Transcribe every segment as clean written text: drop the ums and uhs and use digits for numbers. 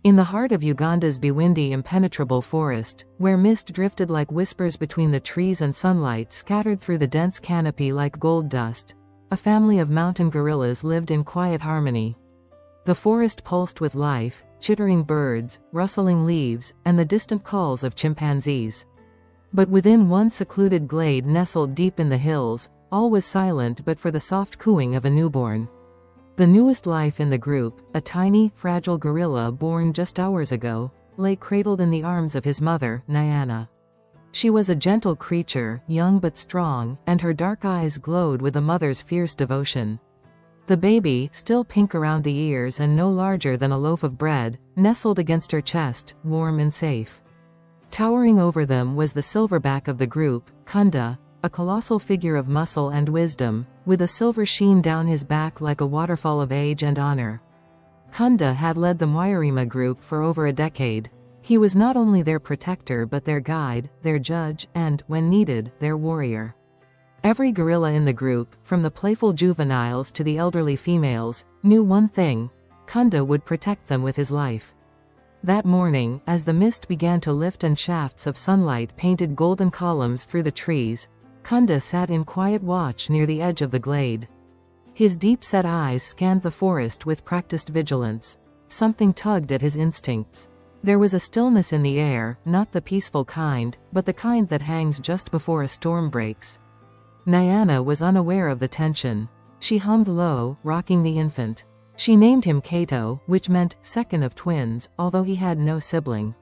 In the heart of Uganda's Bwindi impenetrable forest, where mist drifted like whispers between the trees and sunlight scattered through the dense canopy like gold dust, a family of mountain gorillas lived in quiet harmony. The forest pulsed with life, chittering birds, rustling leaves, and the distant calls of chimpanzees. But within one secluded glade nestled deep in the hills, all was silent but for the soft cooing of a newborn. The newest life in the group, a tiny, fragile gorilla born just hours ago, lay cradled in the arms of his mother, Nyana. She was a gentle creature, young but strong, and her dark eyes glowed with a mother's fierce devotion. The baby, still pink around the ears and no larger than a loaf of bread, nestled against her chest, warm and safe. Towering over them was the silverback of the group, Kunda, a colossal figure of muscle and wisdom, with a silver sheen down his back like a waterfall of age and honor. Kunda had led the Mwairima group for over a decade. He was not only their protector but their guide, their judge, and, when needed, their warrior. Every gorilla in the group, from the playful juveniles to the elderly females, knew one thing: Kunda would protect them with his life. That morning, as the mist began to lift and shafts of sunlight painted golden columns through the trees, Kunda sat in quiet watch near the edge of the glade. His deep-set eyes scanned the forest with practiced vigilance. Something tugged at his instincts. There was a stillness in the air, not the peaceful kind, but the kind that hangs just before a storm breaks. Nyana was unaware of the tension. She hummed low, rocking the infant. She named him Kato, which meant second of twins, although he had no sibling.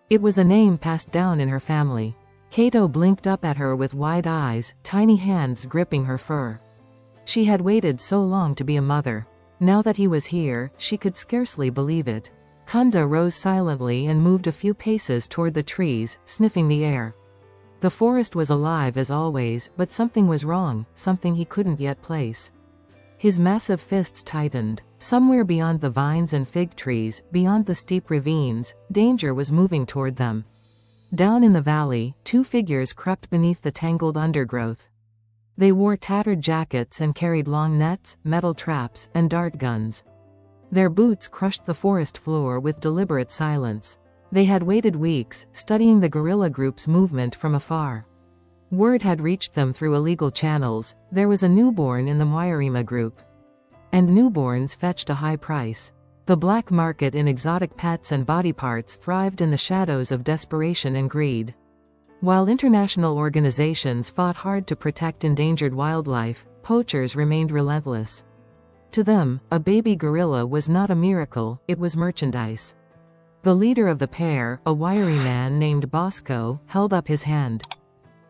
It was a name passed down in her family. Kato blinked up at her with wide eyes, tiny hands gripping her fur. She had waited so long to be a mother. Now that he was here, she could scarcely believe it. Kunda rose silently and moved a few paces toward the trees, sniffing the air. The forest was alive as always, but something was wrong, something he couldn't yet place. His massive fists tightened. Somewhere beyond the vines and fig trees, beyond the steep ravines, danger was moving toward them. Down in the valley, two figures crept beneath the tangled undergrowth. They wore tattered jackets and carried long nets, metal traps, and dart guns. Their boots crushed the forest floor with deliberate silence. They had waited weeks, studying the guerrilla group's movement from afar. Word had reached them through illegal channels: there was a newborn in the Mwairima group. And newborns fetched a high price. The black market in exotic pets and body parts thrived in the shadows of desperation and greed. While international organizations fought hard to protect endangered wildlife, poachers remained relentless. To them, a baby gorilla was not a miracle, it was merchandise. The leader of the pair, a wiry man named Bosco, held up his hand.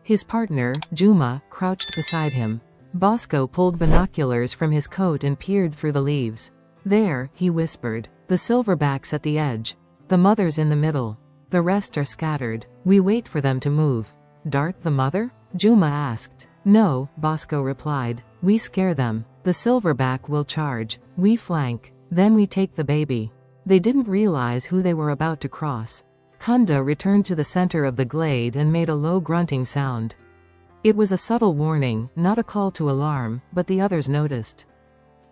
His partner, Juma, crouched beside him. Bosco pulled binoculars from his coat and peered through the leaves. "There," he whispered. "The silverbacks at the edge. The mother's in the middle. The rest are scattered. We wait for them to move." "Dart the mother?" Juma asked. "No," Bosco replied. "We scare them. The silverback will charge. We flank. Then we take the baby." They didn't realize who they were about to cross. Kunda returned to the center of the glade and made a low grunting sound. It was a subtle warning, not a call to alarm, but the others noticed.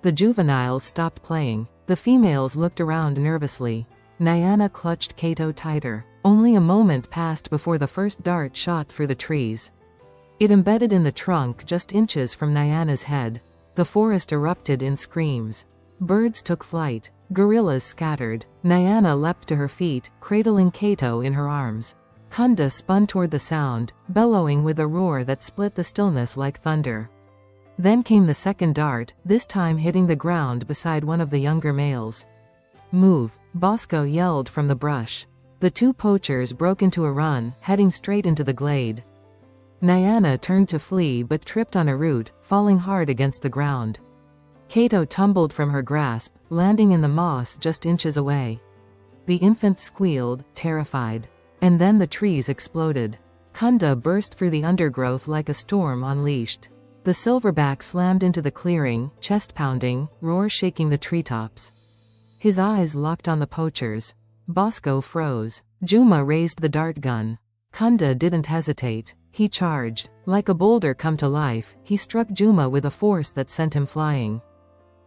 The juveniles stopped playing. The females looked around nervously. Nyana clutched Kato tighter. Only a moment passed before the first dart shot through the trees. It embedded in the trunk just inches from Nyana's head. The forest erupted in screams. Birds took flight. Gorillas scattered. Nyana leapt to her feet, cradling Kato in her arms. Kunda spun toward the sound, bellowing with a roar that split the stillness like thunder. Then came the second dart, this time hitting the ground beside one of the younger males. "Move," Bosco yelled from the brush. The two poachers broke into a run, heading straight into the glade. Nyana turned to flee but tripped on a root, falling hard against the ground. Kato tumbled from her grasp, landing in the moss just inches away. The infant squealed, terrified. And then the trees exploded. Kunda burst through the undergrowth like a storm unleashed. The silverback slammed into the clearing, chest pounding, roar shaking the treetops. His eyes locked on the poachers. Bosco froze. Juma raised the dart gun. Kunda didn't hesitate. He charged. Like a boulder come to life, he struck Juma with a force that sent him flying.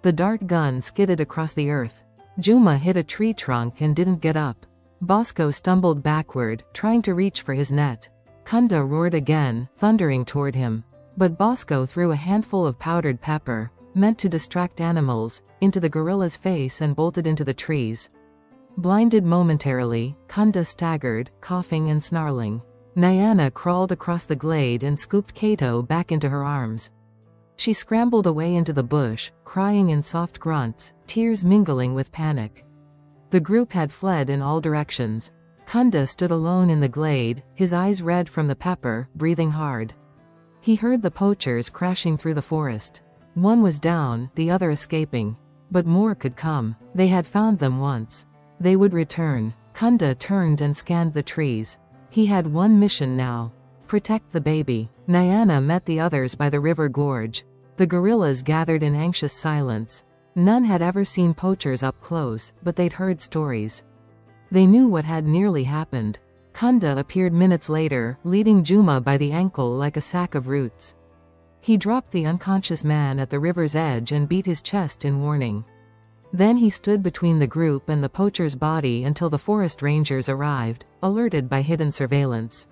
The dart gun skidded across the earth. Juma hit a tree trunk and didn't get up. Bosco stumbled backward, trying to reach for his net. Kunda roared again, thundering toward him. But Bosco threw a handful of powdered pepper, meant to distract animals, into the gorilla's face and bolted into the trees. Blinded momentarily, Kunda staggered, coughing and snarling. Nyana crawled across the glade and scooped Kato back into her arms. She scrambled away into the bush, crying in soft grunts, tears mingling with panic. The group had fled in all directions. Kunda stood alone in the glade, his eyes red from the pepper, breathing hard. He heard the poachers crashing through the forest. One was down, the other escaping. But more could come. They had found them once. They would return. Kunda turned and scanned the trees. He had one mission now. Protect the baby. Nyana met the others by the river gorge. The gorillas gathered in anxious silence. None had ever seen poachers up close, but they'd heard stories. They knew what had nearly happened. Kunda appeared minutes later, leading Juma by the ankle like a sack of roots. He dropped the unconscious man at the river's edge and beat his chest in warning. Then he stood between the group and the poacher's body until the forest rangers arrived, alerted by hidden surveillance.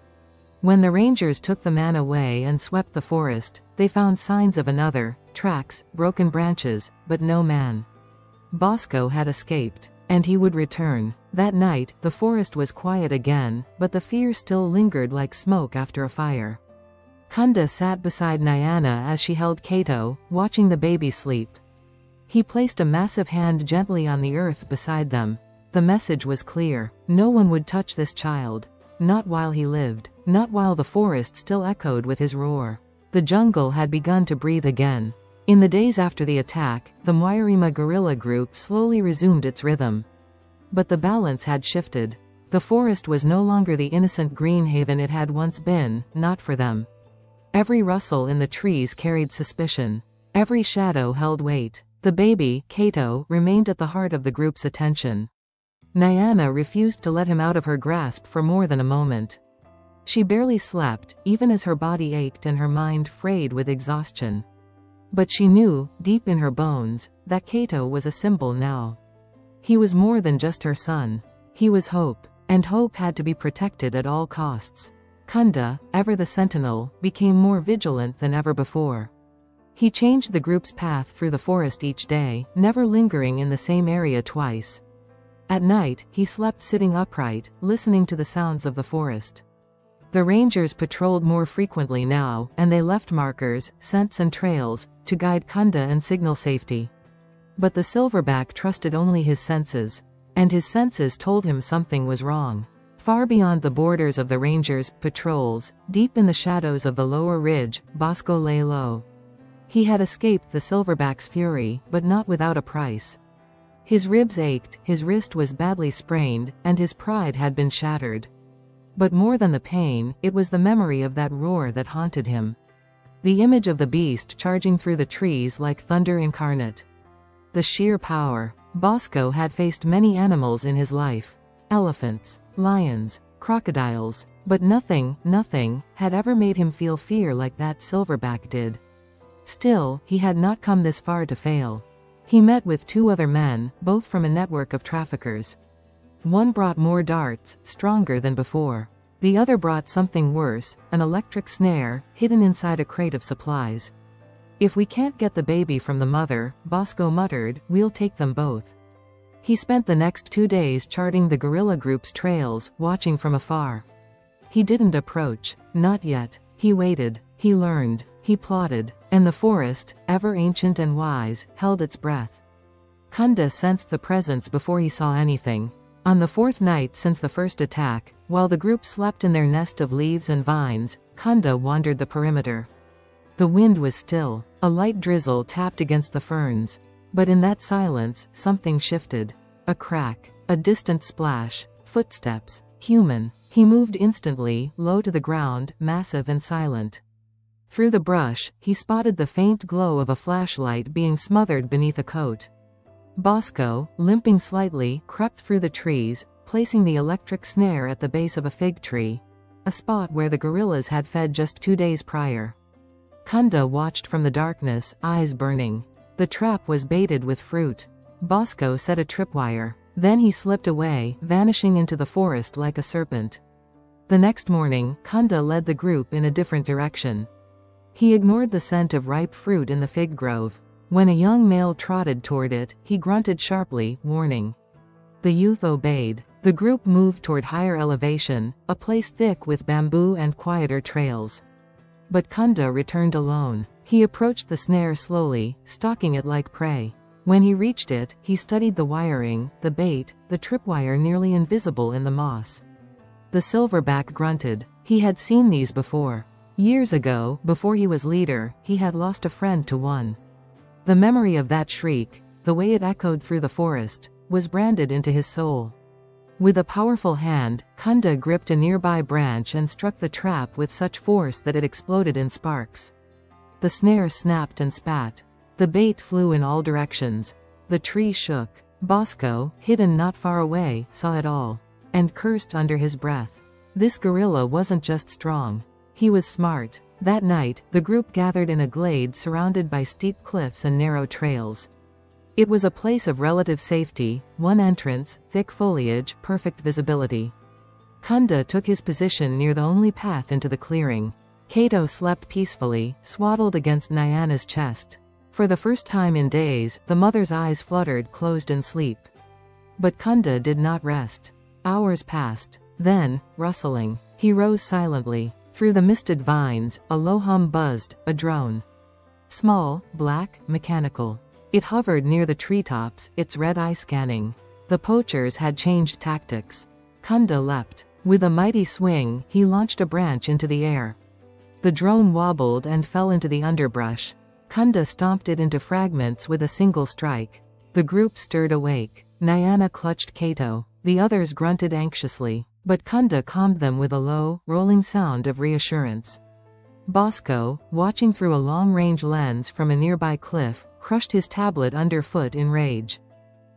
When the rangers took the man away and swept the forest, they found signs of another, tracks, broken branches, but no man. Bosco had escaped, and he would return. That night, the forest was quiet again, but the fear still lingered like smoke after a fire. Kunda sat beside Nyana as she held Kato, watching the baby sleep. He placed a massive hand gently on the earth beside them. The message was clear. No one would touch this child. Not while he lived. Not while the forest still echoed with his roar. The jungle had begun to breathe again. In the days after the attack, the Mwairima guerrilla group slowly resumed its rhythm. But the balance had shifted. The forest was no longer the innocent green haven it had once been, not for them. Every rustle in the trees carried suspicion. Every shadow held weight. The baby, Kato, remained at the heart of the group's attention. Nyana refused to let him out of her grasp for more than a moment. She barely slept, even as her body ached and her mind frayed with exhaustion. But she knew, deep in her bones, that Kato was a symbol now. He was more than just her son. He was hope, and hope had to be protected at all costs. Kunda, ever the sentinel, became more vigilant than ever before. He changed the group's path through the forest each day, never lingering in the same area twice. At night, he slept sitting upright, listening to the sounds of the forest. The rangers patrolled more frequently now, and they left markers, scents and trails, to guide Kunda and signal safety. But the Silverback trusted only his senses. And his senses told him something was wrong. Far beyond the borders of the rangers' patrols, deep in the shadows of the lower ridge, Bosco lay low. He had escaped the Silverback's fury, but not without a price. His ribs ached, his wrist was badly sprained, and his pride had been shattered. But more than the pain, it was the memory of that roar that haunted him. The image of the beast charging through the trees like thunder incarnate. The sheer power. Bosco had faced many animals in his life. Elephants, lions, crocodiles, but nothing had ever made him feel fear like that Silverback did. Still, he had not come this far to fail. He met with two other men, both from a network of traffickers. One brought more darts, stronger than before. The other brought something worse, an electric snare, hidden inside a crate of supplies. "If we can't get the baby from the mother," Bosco muttered, "we'll take them both." He spent the next 2 days charting the guerrilla group's trails, watching from afar. He didn't approach. Not yet. He waited. He learned. He plotted. And the forest, ever ancient and wise, held its breath. Kunda sensed the presence before he saw anything. On the 4th night since the first attack, while the group slept in their nest of leaves and vines, Kunda wandered the perimeter. The wind was still. A light drizzle tapped against the ferns. But in that silence, something shifted. A crack. A distant splash. Footsteps. Human. He moved instantly, low to the ground, massive and silent. Through the brush, he spotted the faint glow of a flashlight being smothered beneath a coat. Bosco, limping slightly, crept through the trees, placing the electric snare at the base of a fig tree, a spot where the gorillas had fed just 2 days prior. Kunda watched from the darkness, eyes burning. The trap was baited with fruit. Bosco set a tripwire. Then he slipped away, vanishing into the forest like a serpent. The next morning, Kunda led the group in a different direction. He ignored the scent of ripe fruit in the fig grove. When a young male trotted toward it, he grunted sharply, warning. The youth obeyed. The group moved toward higher elevation, a place thick with bamboo and quieter trails. But Kunda returned alone. He approached the snare slowly, stalking it like prey. When he reached it, he studied the wiring, the bait, the tripwire nearly invisible in the moss. The silverback grunted. He had seen these before. Years ago, before he was leader, he had lost a friend to one. The memory of that shriek, the way it echoed through the forest, was branded into his soul. With a powerful hand, Kunda gripped a nearby branch and struck the trap with such force that it exploded in sparks. The snare snapped and spat. The bait flew in all directions. The tree shook. Bosco, hidden not far away, saw it all, and cursed under his breath. This gorilla wasn't just strong. He was smart. That night, the group gathered in a glade surrounded by steep cliffs and narrow trails. It was a place of relative safety, one entrance, thick foliage, perfect visibility. Kunda took his position near the only path into the clearing. Kato slept peacefully, swaddled against Nyana's chest. For the first time in days, the mother's eyes fluttered closed in sleep. But Kunda did not rest. Hours passed. Then, rustling, he rose silently. Through the misted vines, a low hum buzzed, a drone. Small, black, mechanical. It hovered near the treetops, its red eye scanning. The poachers had changed tactics. Kunda leapt. With a mighty swing, he launched a branch into the air. The drone wobbled and fell into the underbrush. Kunda stomped it into fragments with a single strike. The group stirred awake. Nyana clutched Kato. The others grunted anxiously. But Kunda calmed them with a low, rolling sound of reassurance. Bosco, watching through a long-range lens from a nearby cliff, crushed his tablet underfoot in rage.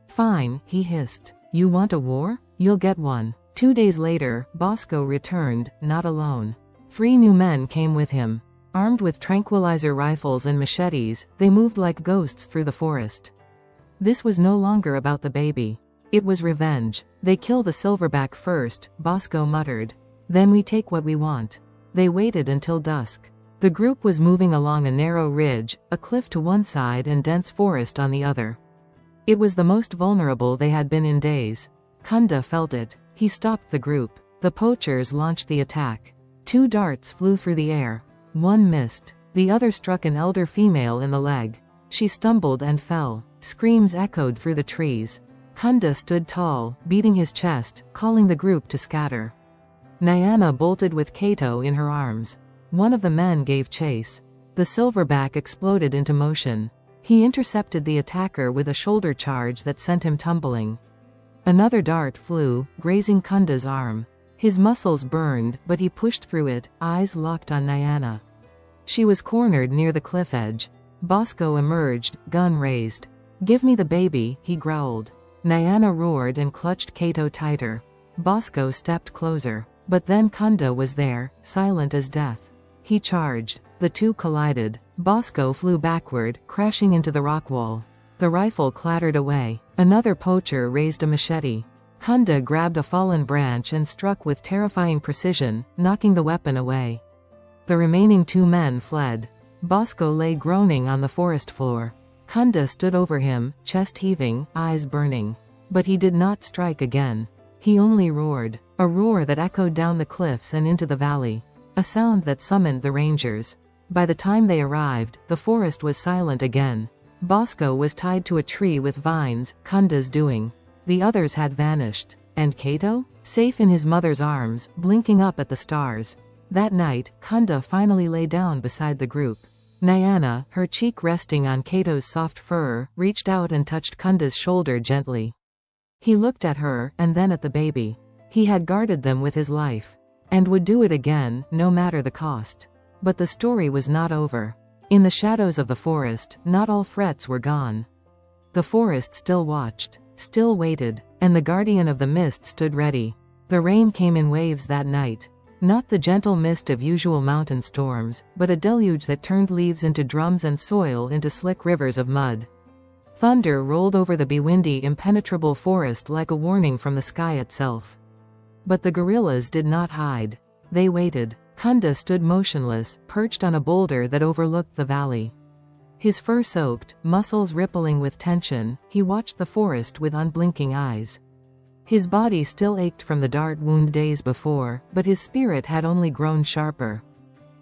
"Fine," he hissed. "You want a war? You'll get one." 2 days later, Bosco returned, not alone. 3 new men came with him. Armed with tranquilizer rifles and machetes, they moved like ghosts through the forest. This was no longer about the baby. It was revenge. "They kill the silverback first," Bosco muttered. "Then we take what we want." They waited until dusk. The group was moving along a narrow ridge, a cliff to one side and dense forest on the other. It was the most vulnerable they had been in days. Kunda felt it. He stopped the group. The poachers launched the attack. 2 darts flew through the air. One missed. The other struck an elder female in the leg. She stumbled and fell. Screams echoed through the trees. Kunda stood tall, beating his chest, calling the group to scatter. Nyana bolted with Kato in her arms. One of the men gave chase. The silverback exploded into motion. He intercepted the attacker with a shoulder charge that sent him tumbling. Another dart flew, grazing Kunda's arm. His muscles burned, but he pushed through it, eyes locked on Nyana. She was cornered near the cliff edge. Bosco emerged, gun raised. "Give me the baby," he growled. Nyana roared and clutched Kato tighter. Bosco stepped closer. But then Kunda was there, silent as death. He charged. The two collided. Bosco flew backward, crashing into the rock wall. The rifle clattered away. Another poacher raised a machete. Kunda grabbed a fallen branch and struck with terrifying precision, knocking the weapon away. The remaining 2 men fled. Bosco lay groaning on the forest floor. Kunda stood over him, chest heaving, eyes burning. But he did not strike again. He only roared. A roar that echoed down the cliffs and into the valley. A sound that summoned the rangers. By the time they arrived, the forest was silent again. Bosco was tied to a tree with vines, Kunda's doing. The others had vanished. And Kato? Safe in his mother's arms, blinking up at the stars. That night, Kunda finally lay down beside the group. Nyana, her cheek resting on Kato's soft fur, reached out and touched Kunda's shoulder gently. He looked at her, and then at the baby. He had guarded them with his life. And would do it again, no matter the cost. But the story was not over. In the shadows of the forest, not all threats were gone. The forest still watched, still waited, and the guardian of the mist stood ready. The rain came in waves that night. Not the gentle mist of usual mountain storms, but a deluge that turned leaves into drums and soil into slick rivers of mud. Thunder rolled over the Bwindi impenetrable forest like a warning from the sky itself. But the gorillas did not hide. They waited. Kunda stood motionless, perched on a boulder that overlooked the valley. His fur soaked, muscles rippling with tension, he watched the forest with unblinking eyes. His body still ached from the dart wound days before, but his spirit had only grown sharper.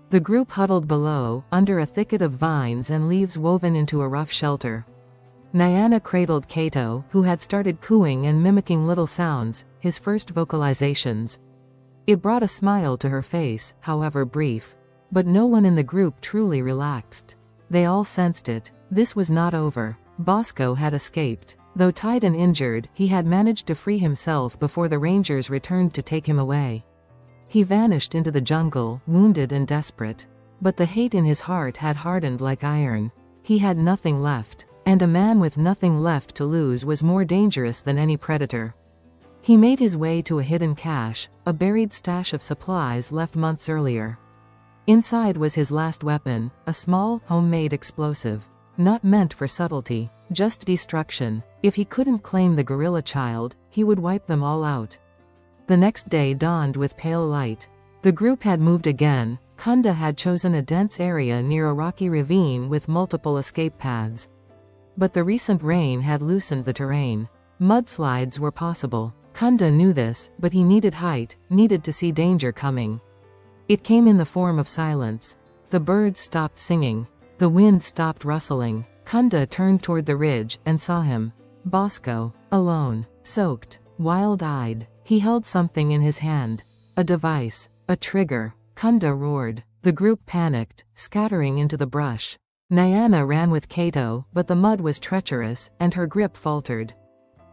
The group huddled below, under a thicket of vines and leaves woven into a rough shelter. Nyana cradled Kato, who had started cooing and mimicking little sounds, his first vocalizations. It brought a smile to her face, however brief. But no one in the group truly relaxed. They all sensed it. This was not over. Bosco had escaped. Though tied and injured, he had managed to free himself before the rangers returned to take him away. He vanished into the jungle, wounded and desperate. But the hate in his heart had hardened like iron. He had nothing left. And a man with nothing left to lose was more dangerous than any predator. He made his way to a hidden cache, a buried stash of supplies left months earlier. Inside was his last weapon, a small, homemade explosive. Not meant for subtlety, just destruction. If he couldn't claim the gorilla child, he would wipe them all out. The next day dawned with pale light. The group had moved again. Kunda had chosen a dense area near a rocky ravine with multiple escape paths. But the recent rain had loosened the terrain. Mudslides were possible. Kunda knew this, but he needed height, needed to see danger coming. It came in the form of silence. The birds stopped singing. The wind stopped rustling. Kunda turned toward the ridge and saw him. Bosco, alone, soaked, wild-eyed. He held something in his hand. A device, a trigger. Kunda roared. The group panicked, scattering into the brush. Nyana ran with Kato, but the mud was treacherous, and her grip faltered.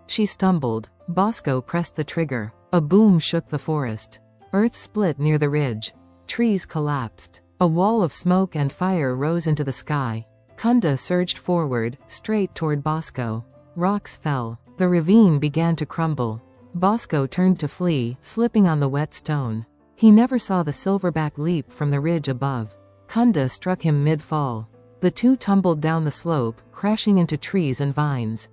She stumbled. Bosco pressed the trigger. A boom shook the forest. Earth split near the ridge. Trees collapsed. A wall of smoke and fire rose into the sky. Kunda surged forward, straight toward Bosco. Rocks fell. The ravine began to crumble. Bosco turned to flee, slipping on the wet stone. He never saw the silverback leap from the ridge above. Kunda struck him mid-fall. The two tumbled down the slope, crashing into trees and vines.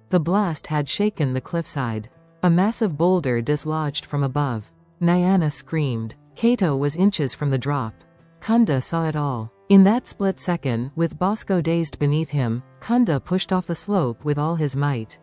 The blast had shaken the cliffside. A massive boulder dislodged from above. Nyana screamed. Kato was inches from the drop. Kunda saw it all. In that split second, with Bosco dazed beneath him, Kunda pushed off the slope with all his might.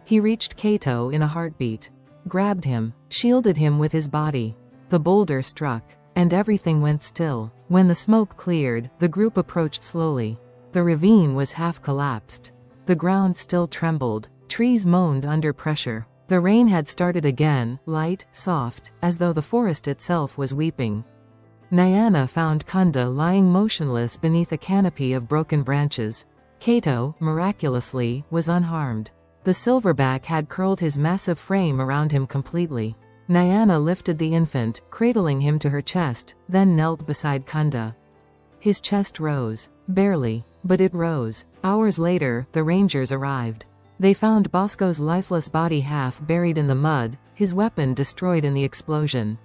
He reached Kato in a heartbeat. Grabbed him. Shielded him with his body. The boulder struck. And everything went still. When the smoke cleared, the group approached slowly. The ravine was half collapsed. The ground still trembled. Trees moaned under pressure. The rain had started again, light, soft, as though the forest itself was weeping. Nyana found Kunda lying motionless beneath a canopy of broken branches. Kato, miraculously, was unharmed. The silverback had curled his massive frame around him completely. Nyana lifted the infant, cradling him to her chest, then knelt beside Kunda. His chest rose. Barely. But it rose. Hours later, the rangers arrived. They found Bosco's lifeless body half buried in the mud, his weapon destroyed in the explosion.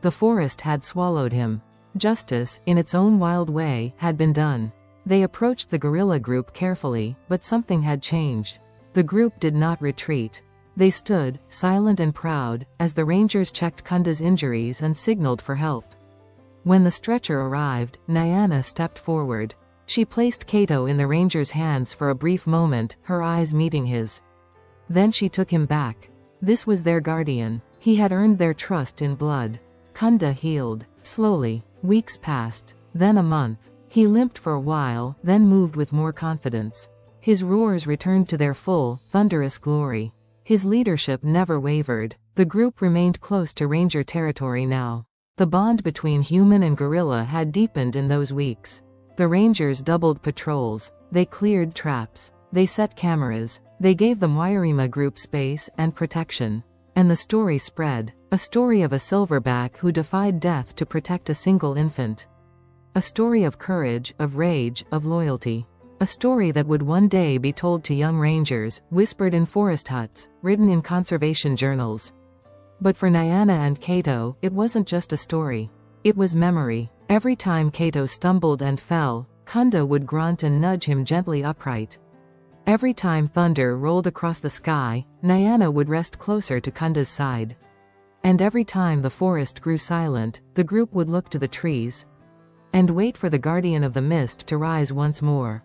The forest had swallowed him. Justice, in its own wild way, had been done. They approached the guerrilla group carefully, but something had changed. The group did not retreat. They stood, silent and proud, as the rangers checked Kunda's injuries and signaled for help. When the stretcher arrived, Nyana stepped forward. She placed Kato in the ranger's hands for a brief moment, her eyes meeting his. Then she took him back. This was their guardian. He had earned their trust in blood. Kunda healed. Slowly. Weeks passed. Then a month. He limped for a while, then moved with more confidence. His roars returned to their full, thunderous glory. His leadership never wavered. The group remained close to ranger territory now. The bond between human and gorilla had deepened in those weeks. The rangers doubled patrols. They cleared traps. They set cameras. They gave the Wairima group space and protection. And the story spread. A story of a silverback who defied death to protect a single infant. A story of courage, of rage, of loyalty. A story that would one day be told to young rangers, whispered in forest huts, written in conservation journals. But for Nyana and Kato, it wasn't just a story. It was memory. Every time Kato stumbled and fell, Kunda would grunt and nudge him gently upright. Every time thunder rolled across the sky, Nyana would rest closer to Kunda's side. And every time the forest grew silent, the group would look to the trees and wait for the guardian of the mist to rise once more.